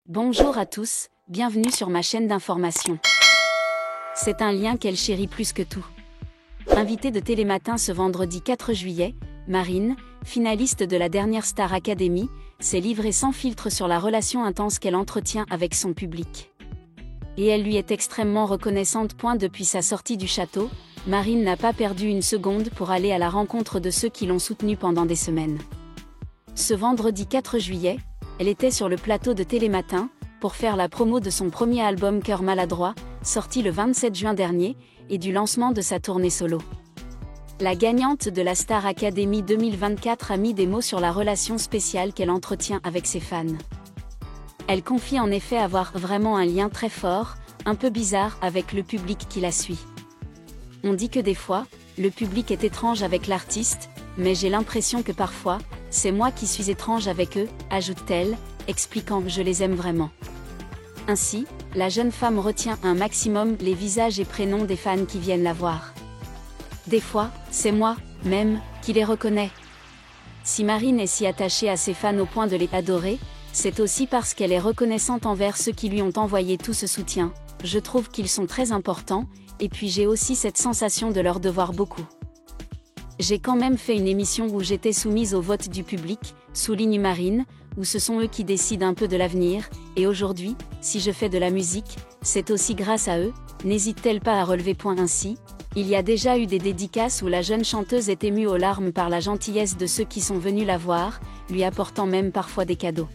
Bonjour à tous, bienvenue sur ma chaîne d'information. C'est un lien qu'elle chérit plus que tout. Invitée de Télématin ce vendredi 4 juillet, Marine, finaliste de la dernière Star Academy, s'est livrée sans filtre sur la relation intense qu'elle entretient avec son public. Et elle lui est extrêmement reconnaissante. Depuis sa sortie du château, Marine n'a pas perdu une seconde pour aller à la rencontre de ceux qui l'ont soutenue pendant des semaines. Ce vendredi 4 juillet, elle était sur le plateau de Télématin, pour faire la promo de son premier album Cœur maladroit, sorti le 27 juin dernier, et du lancement de sa tournée solo. La gagnante de la Star Academy 2024 a mis des mots sur la relation spéciale qu'elle entretient avec ses fans. Elle confie en effet avoir vraiment un lien très fort, un peu bizarre avec le public qui la suit. On dit que des fois, le public est étrange avec l'artiste, mais j'ai l'impression que parfois, c'est moi qui suis étrange avec eux, ajoute-t-elle, expliquant que je les aime vraiment. Ainsi, la jeune femme retient un maximum les visages et prénoms des fans qui viennent la voir. Des fois, c'est moi, même, qui les reconnais. Si Marine est si attachée à ses fans au point de les adorer, c'est aussi parce qu'elle est reconnaissante envers ceux qui lui ont envoyé tout ce soutien. Je trouve qu'ils sont très importants, et puis j'ai aussi cette sensation de leur devoir beaucoup. J'ai quand même fait une émission où j'étais soumise au vote du public, souligne Marine, où ce sont eux qui décident un peu de l'avenir, et aujourd'hui, si je fais de la musique, c'est aussi grâce à eux, n'hésite-t-elle pas à relever. Ainsi, il y a déjà eu des dédicaces où la jeune chanteuse est émue aux larmes par la gentillesse de ceux qui sont venus la voir, lui apportant même parfois des cadeaux.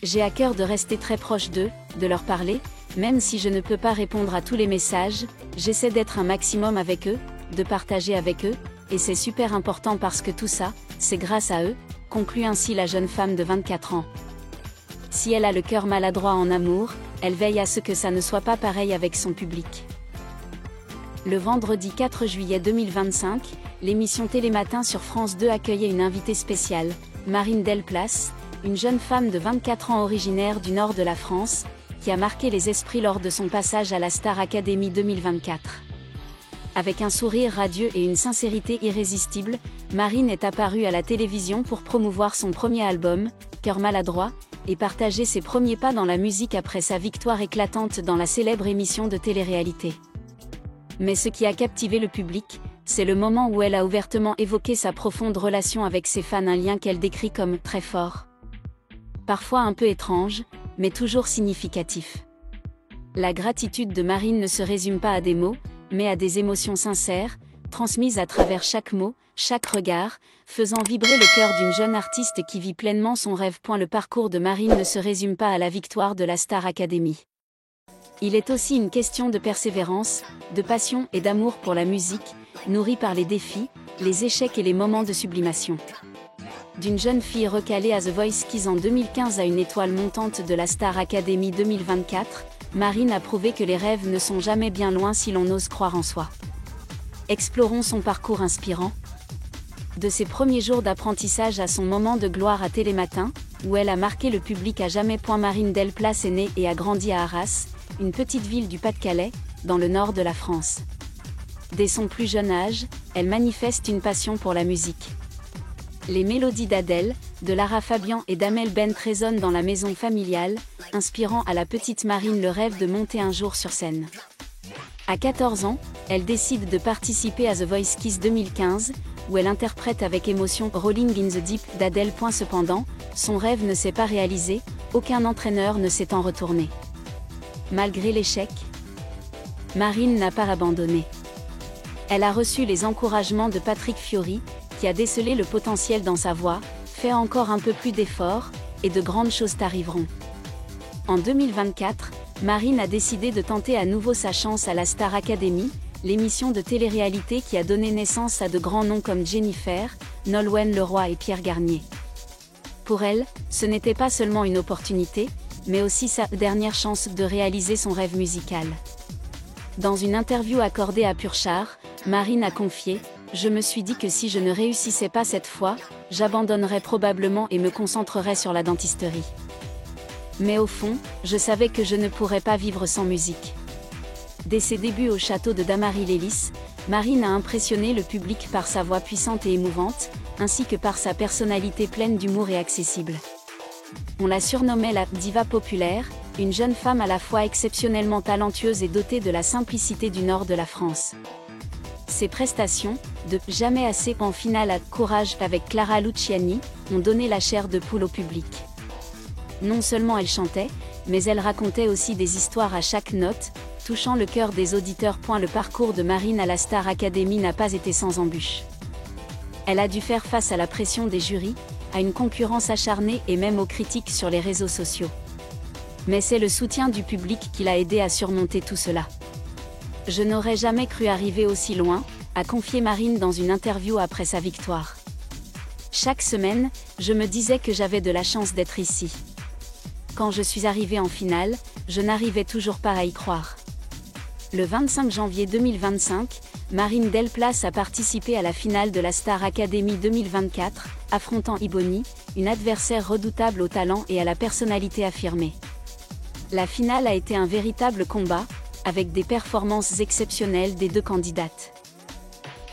J'ai à cœur de rester très proche d'eux, de leur parler, même si je ne peux pas répondre à tous les messages, j'essaie d'être un maximum avec eux, de partager avec eux, et c'est super important parce que tout ça, c'est grâce à eux, conclut ainsi la jeune femme de 24 ans. Si elle a le cœur maladroit en amour, elle veille à ce que ça ne soit pas pareil avec son public. Le vendredi 4 juillet 2025, l'émission Télématin sur France 2 accueillait une invitée spéciale, Marine Delplace, une jeune femme de 24 ans originaire du nord de la France, qui a marqué les esprits lors de son passage à la Star Academy 2024. Avec un sourire radieux et une sincérité irrésistible, Marine est apparue à la télévision pour promouvoir son premier album, Cœur maladroit, et partager ses premiers pas dans la musique après sa victoire éclatante dans la célèbre émission de télé-réalité. Mais ce qui a captivé le public, c'est le moment où elle a ouvertement évoqué sa profonde relation avec ses fans, un lien qu'elle décrit comme « très fort ». Parfois un peu étrange, mais toujours significatif. La gratitude de Marine ne se résume pas à des mots, mais à des émotions sincères, transmises à travers chaque mot, chaque regard, faisant vibrer le cœur d'une jeune artiste qui vit pleinement son rêve. Le parcours de Marine ne se résume pas à la victoire de la Star Academy. Il est aussi une question de persévérance, de passion et d'amour pour la musique, nourrie par les défis, les échecs et les moments de sublimation. D'une jeune fille recalée à The Voice Kids en 2015 à une étoile montante de la Star Academy 2024, Marine a prouvé que les rêves ne sont jamais bien loin si l'on ose croire en soi. Explorons son parcours inspirant. De ses premiers jours d'apprentissage à son moment de gloire à Télématin, où elle a marqué le public à jamais. Marine Delplace est née et a grandi à Arras, une petite ville du Pas-de-Calais, dans le nord de la France. Dès son plus jeune âge, elle manifeste une passion pour la musique. Les mélodies d'Adèle, de Lara Fabian et d'Amel Bent résonnent dans la maison familiale, inspirant à la petite Marine le rêve de monter un jour sur scène. À 14 ans, elle décide de participer à The Voice Kids 2015, où elle interprète avec émotion Rolling in the Deep d'Adèle. Cependant, son rêve ne s'est pas réalisé, aucun entraîneur ne s'étant retourné. Malgré l'échec, Marine n'a pas abandonné. Elle a reçu les encouragements de Patrick Fiori, qui a décelé le potentiel dans sa voix, fait encore un peu plus d'efforts, et de grandes choses t'arriveront. En 2024, Marine a décidé de tenter à nouveau sa chance à la Star Academy, l'émission de télé-réalité qui a donné naissance à de grands noms comme Jennifer, Nolwenn Leroy et Pierre Garnier. Pour elle, ce n'était pas seulement une opportunité, mais aussi sa dernière chance de réaliser son rêve musical. Dans une interview accordée à Purchar, Marine a confié « Je me suis dit que si je ne réussissais pas cette fois, j'abandonnerais probablement et me concentrerais sur la dentisterie. Mais au fond, je savais que je ne pourrais pas vivre sans musique. Dès ses débuts au château de Damary-Lélis, Marine a impressionné le public par sa voix puissante et émouvante, ainsi que par sa personnalité pleine d'humour et accessible. On la surnommait la diva populaire, une jeune femme à la fois exceptionnellement talentueuse et dotée de la simplicité du nord de la France. Ses prestations, de « Jamais assez » en finale à « Courage » avec Clara Luciani, ont donné la chair de poule au public. Non seulement elle chantait, mais elle racontait aussi des histoires à chaque note, touchant le cœur des auditeurs. Le parcours de Marine à la Star Academy n'a pas été sans embûches. Elle a dû faire face à la pression des jurys, à une concurrence acharnée et même aux critiques sur les réseaux sociaux. Mais c'est le soutien du public qui l'a aidée à surmonter tout cela. Je n'aurais jamais cru arriver aussi loin, a confié Marine dans une interview après sa victoire. Chaque semaine, je me disais que j'avais de la chance d'être ici. Quand je suis arrivée en finale, je n'arrivais toujours pas à y croire. Le 25 janvier 2025, Marine Delplace a participé à la finale de la Star Academy 2024, affrontant Iboni, une adversaire redoutable au talent et à la personnalité affirmée. La finale a été un véritable combat, avec des performances exceptionnelles des deux candidates.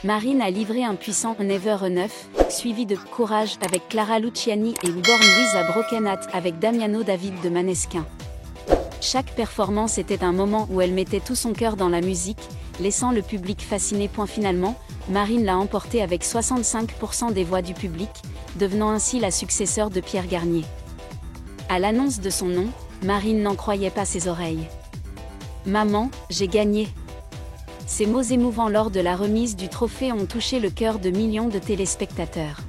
Marine a livré un puissant Never Enough, suivi de Courage avec Clara Luciani et Born With a Broken Heart avec Damiano David de Maneskin. Chaque performance était un moment où elle mettait tout son cœur dans la musique, laissant le public fasciné. Finalement, Marine l'a emporté avec 65% des voix du public, devenant ainsi la successeur de Pierre Garnier. À l'annonce de son nom, Marine n'en croyait pas ses oreilles. « Maman, j'ai gagné !» Ces mots émouvants lors de la remise du trophée ont touché le cœur de millions de téléspectateurs.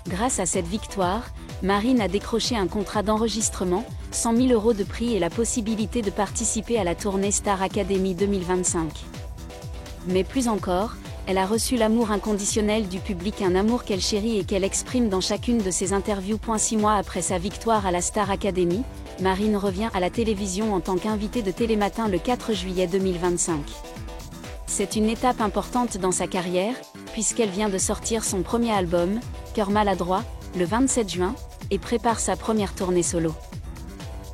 Grâce à cette victoire, Marine a décroché un contrat d'enregistrement, 100 000 € de prix et la possibilité de participer à la tournée Star Academy 2025. Mais plus encore, elle a reçu l'amour inconditionnel du public, un amour qu'elle chérit et qu'elle exprime dans chacune de ses interviews. 6 mois après sa victoire à la Star Academy, Marine revient à la télévision en tant qu'invitée de Télématin le 4 juillet 2025. C'est une étape importante dans sa carrière, puisqu'elle vient de sortir son premier album, Cœur maladroit, le 27 juin, et prépare sa première tournée solo.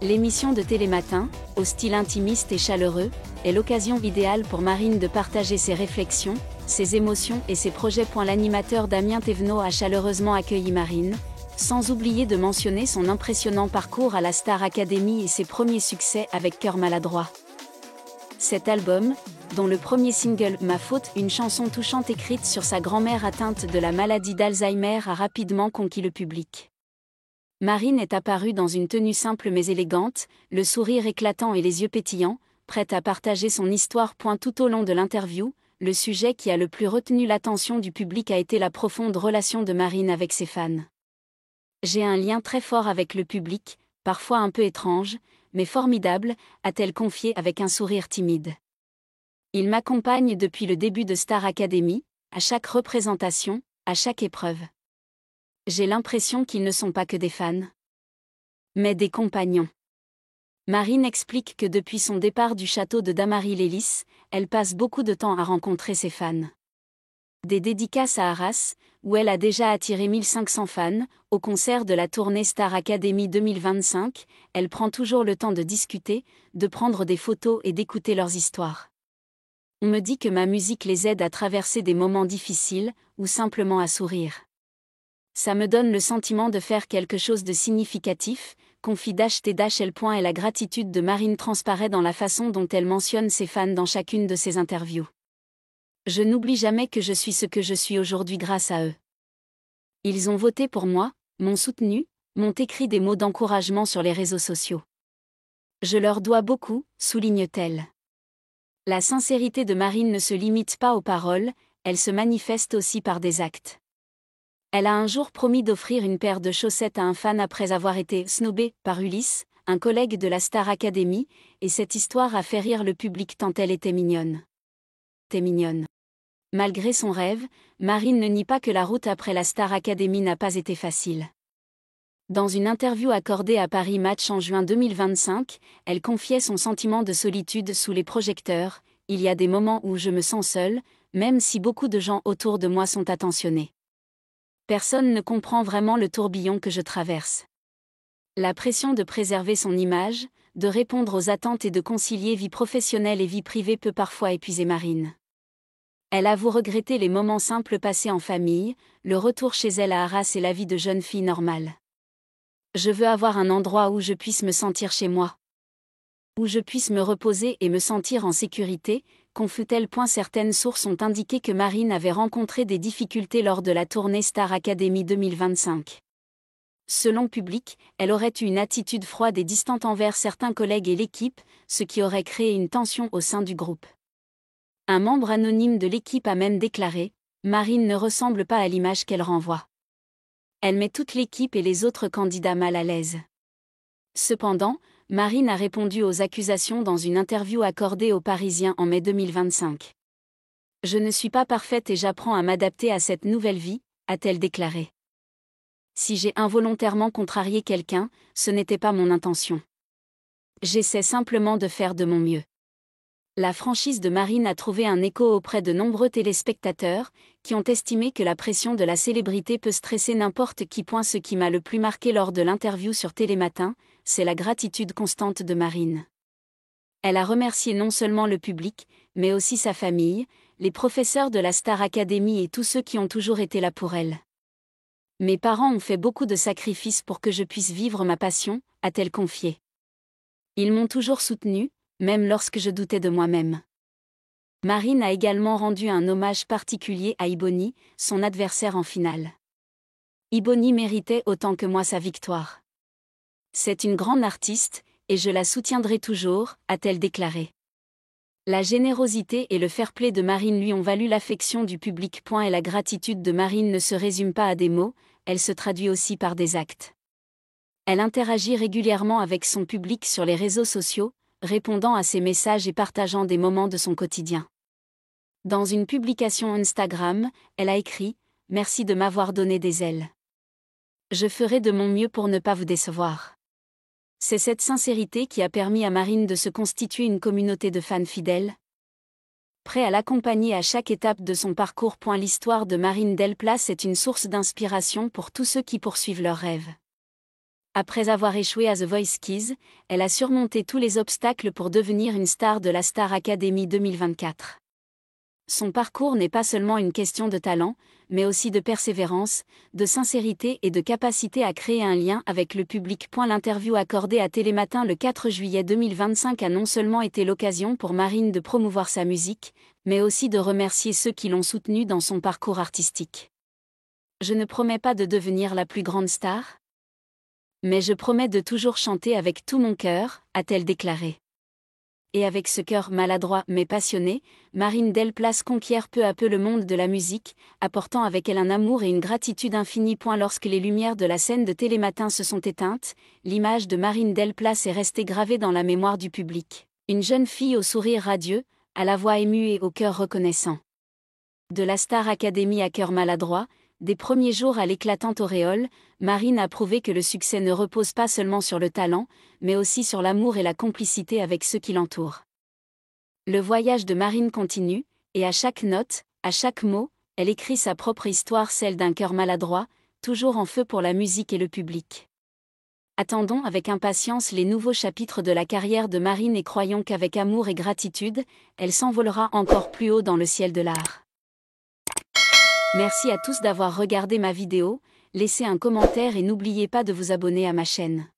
L'émission de Télématin, au style intimiste et chaleureux, est l'occasion idéale pour Marine de partager ses réflexions, ses émotions et ses projets. L'animateur Damien Thévenot a chaleureusement accueilli Marine, sans oublier de mentionner son impressionnant parcours à la Star Academy et ses premiers succès avec Cœur maladroit. Cet album, dont le premier single « Ma faute », une chanson touchante écrite sur sa grand-mère atteinte de la maladie d'Alzheimer, a rapidement conquis le public. Marine est apparue dans une tenue simple mais élégante, le sourire éclatant et les yeux pétillants, prête à partager son histoire. Tout au long de l'interview, le sujet qui a le plus retenu l'attention du public a été la profonde relation de Marine avec ses fans. « J'ai un lien très fort avec le public, parfois un peu étrange, mais formidable », a-t-elle confié avec un sourire timide. Il m'accompagne depuis le début de Star Academy, à chaque représentation, à chaque épreuve. J'ai l'impression qu'ils ne sont pas que des fans, mais des compagnons. Marine explique que depuis son départ du château de Damary-Lélis, elle passe beaucoup de temps à rencontrer ses fans. Des dédicaces à Arras, où elle a déjà attiré 1500 fans, au concert de la tournée Star Academy 2025, elle prend toujours le temps de discuter, de prendre des photos et d'écouter leurs histoires. On me dit que ma musique les aide à traverser des moments difficiles, ou simplement à sourire. Ça me donne le sentiment de faire quelque chose de significatif, confie htl. Et la gratitude de Marine transparaît dans la façon dont elle mentionne ses fans dans chacune de ses interviews. Je n'oublie jamais que je suis ce que je suis aujourd'hui grâce à eux. Ils ont voté pour moi, m'ont soutenu, m'ont écrit des mots d'encouragement sur les réseaux sociaux. Je leur dois beaucoup, souligne-t-elle. La sincérité de Marine ne se limite pas aux paroles, elle se manifeste aussi par des actes. Elle a un jour promis d'offrir une paire de chaussettes à un fan après avoir été snobée par Ulysse, un collègue de la Star Academy, et cette histoire a fait rire le public tant elle était mignonne. T'es mignonne. Malgré son rêve, Marine ne nie pas que la route après la Star Academy n'a pas été facile. Dans une interview accordée à Paris Match en juin 2025, elle confiait son sentiment de solitude sous les projecteurs. « Il y a des moments où je me sens seule, même si beaucoup de gens autour de moi sont attentionnés. Personne ne comprend vraiment le tourbillon que je traverse. La pression de préserver son image, de répondre aux attentes et de concilier vie professionnelle et vie privée peut parfois épuiser Marine. Elle avoue regretter les moments simples passés en famille, le retour chez elle à Arras et la vie de jeune fille normale. Je veux avoir un endroit où je puisse me sentir chez moi. Où je puisse me reposer et me sentir en sécurité, confie-t-elle. Certaines sources ont indiqué que Marine avait rencontré des difficultés lors de la tournée Star Academy 2025. Selon Public, elle aurait eu une attitude froide et distante envers certains collègues et l'équipe, ce qui aurait créé une tension au sein du groupe. Un membre anonyme de l'équipe a même déclaré « Marine ne ressemble pas à l'image qu'elle renvoie. Elle met toute l'équipe et les autres candidats mal à l'aise. » Cependant, Marine a répondu aux accusations dans une interview accordée aux Parisiens en mai 2025. « Je ne suis pas parfaite et j'apprends à m'adapter à cette nouvelle vie », a-t-elle déclaré. « Si j'ai involontairement contrarié quelqu'un, ce n'était pas mon intention. J'essaie simplement de faire de mon mieux. » La franchise de Marine a trouvé un écho auprès de nombreux téléspectateurs, qui ont estimé que la pression de la célébrité peut stresser n'importe qui. Ce qui m'a le plus marqué lors de l'interview sur Télématin, c'est la gratitude constante de Marine. Elle a remercié non seulement le public, mais aussi sa famille, les professeurs de la Star Academy et tous ceux qui ont toujours été là pour elle. « Mes parents ont fait beaucoup de sacrifices pour que je puisse vivre ma passion », a-t-elle confié. « Ils m'ont toujours soutenue, même lorsque je doutais de moi-même. » Marine a également rendu un hommage particulier à Ibony, son adversaire en finale. « Ibony méritait autant que moi sa victoire. C'est une grande artiste, et je la soutiendrai toujours », a-t-elle déclaré. La générosité et le fair-play de Marine lui ont valu l'affection du public. Et la gratitude de Marine ne se résume pas à des mots, elle se traduit aussi par des actes. Elle interagit régulièrement avec son public sur les réseaux sociaux, répondant à ses messages et partageant des moments de son quotidien. Dans une publication Instagram, elle a écrit « Merci de m'avoir donné des ailes. Je ferai de mon mieux pour ne pas vous décevoir. » C'est cette sincérité qui a permis à Marine de se constituer une communauté de fans fidèles, prêts à l'accompagner à chaque étape de son parcours. L'histoire de Marine Delplace est une source d'inspiration pour tous ceux qui poursuivent leurs rêves. Après avoir échoué à The Voice Kids, elle a surmonté tous les obstacles pour devenir une star de la Star Academy 2024. Son parcours n'est pas seulement une question de talent, mais aussi de persévérance, de sincérité et de capacité à créer un lien avec le public. L'interview accordée à Télématin le 4 juillet 2025 a non seulement été l'occasion pour Marine de promouvoir sa musique, mais aussi de remercier ceux qui l'ont soutenue dans son parcours artistique. « Je ne promets pas de devenir la plus grande star, mais je promets de toujours chanter avec tout mon cœur », a-t-elle déclaré. Et avec ce cœur maladroit mais passionné, Marine Delplace conquiert peu à peu le monde de la musique, apportant avec elle un amour et une gratitude infinie. Lorsque les lumières de la scène de Télématin se sont éteintes, l'image de Marine Delplace est restée gravée dans la mémoire du public. Une jeune fille au sourire radieux, à la voix émue et au cœur reconnaissant. De la Star Academy à cœur maladroit, des premiers jours à l'éclatante auréole, Marine a prouvé que le succès ne repose pas seulement sur le talent, mais aussi sur l'amour et la complicité avec ceux qui l'entourent. Le voyage de Marine continue, et à chaque note, à chaque mot, elle écrit sa propre histoire, celle d'un cœur maladroit, toujours en feu pour la musique et le public. Attendons avec impatience les nouveaux chapitres de la carrière de Marine et croyons qu'avec amour et gratitude, elle s'envolera encore plus haut dans le ciel de l'art. Merci à tous d'avoir regardé ma vidéo, laissez un commentaire et n'oubliez pas de vous abonner à ma chaîne.